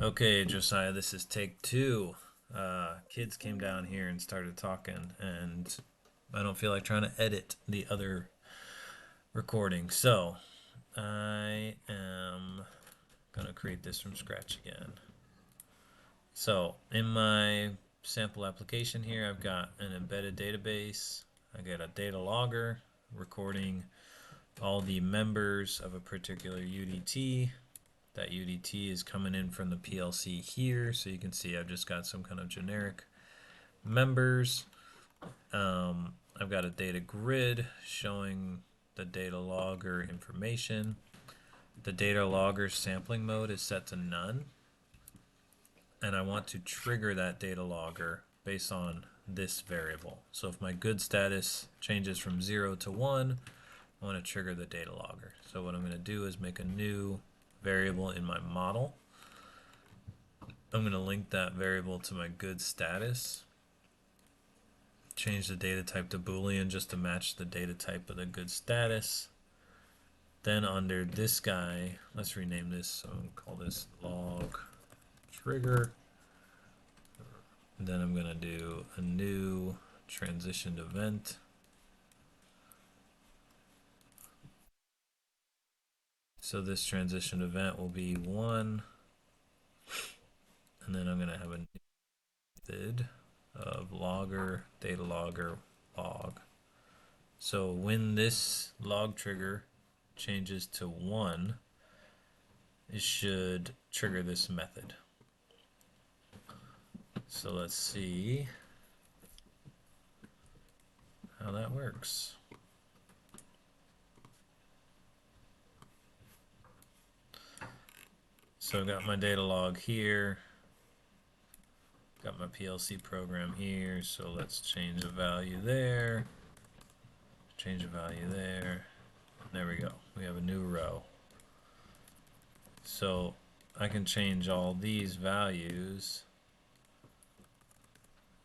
Okay, Josiah, this is take two. Kids came down here and started talking, and I don't feel like trying to edit the other recording. So I am going to create this from scratch again. So in my sample application here, I've got an embedded database. I got a data logger recording all the members of a particular UDT. That UDT is coming in from the PLC here, so you can see I've just got some kind of generic members. I've got a data grid showing the data logger information. The data logger sampling mode is set to none, and I want to trigger that data logger based on this variable. So if my good status changes from 0 to 1, I want to trigger the data logger. So what I'm going to do is make a new variable in my model. I'm going to link that variable to my good status. Change the data type to Boolean just to match the data type of the good status. Then under this guy, let's rename this. So I'm going to call this log trigger. And then I'm going to do a new transitioned event. So this transition event will be 1. And then I'm going to have a method of logger, data logger, log. So when this log trigger changes to 1, it should trigger this method. So let's see how that works. So I've got my data log here, got my PLC program here, so let's change the value there, change the value there, and there we go. We have a new row. So I can change all these values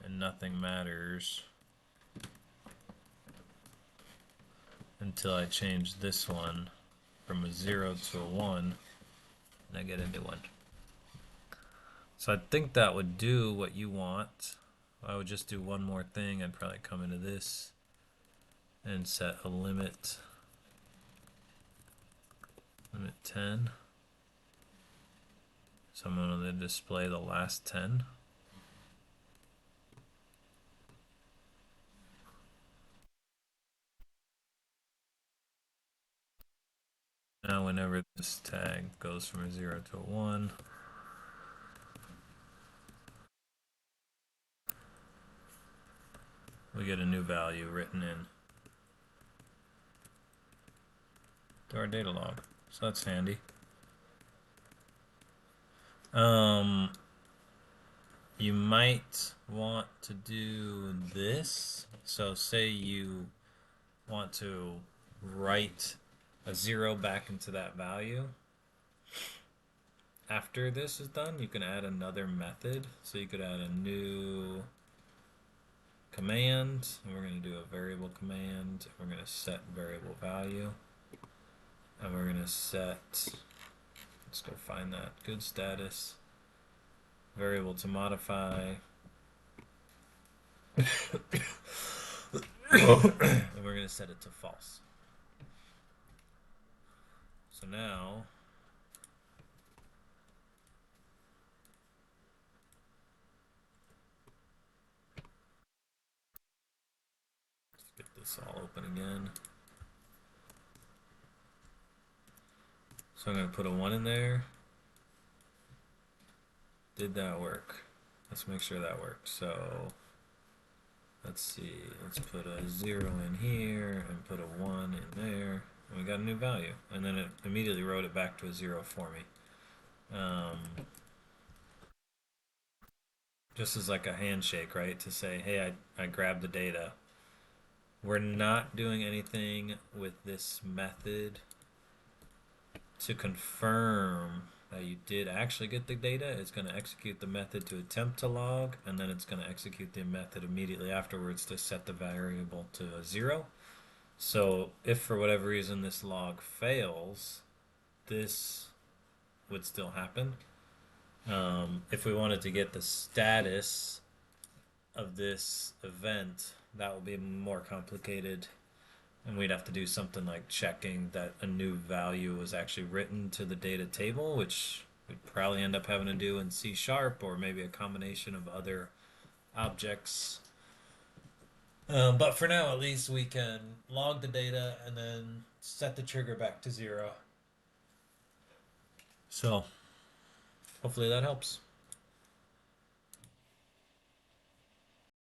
and nothing matters until I change this one from a 0 to a 1 and I get a new one. So I think that would do what you want. I would just do one more thing. I'd probably come into this and set a limit 10. So I'm going to display the last 10. Now whenever this tag goes from a 0 to a 1, we get a new value written in to our data log. So that's handy. You might want to do this. So say you want to write a 0 back into that value. After this is done, you can add another method. So you could add a new command, and we're going to do a variable command. We're going to set variable value, and we're going to set, let's go find that good status, variable to modify, and we're going to set it to false. So now let's get this all open again. So I'm going to put a 1 in there. Did that work? Let's make sure that worked. So let's see, let's put a 0 in here and put a 1 in there, and we got a new value. And then it immediately wrote it back to a 0 for me. Just as like a handshake, right? To say, hey, I grabbed the data. We're not doing anything with this method to confirm that you did actually get the data. It's going to execute the method to attempt to log, and then it's going to execute the method immediately afterwards to set the variable to a 0. So if for whatever reason this log fails, this would still happen. If we wanted to get the status of this event, that would be more complicated. And we'd have to do something like checking that a new value was actually written to the data table, which we'd probably end up having to do in C sharp or maybe a combination of other objects. But for now, at least we can log the data and then set the trigger back to 0. So hopefully that helps.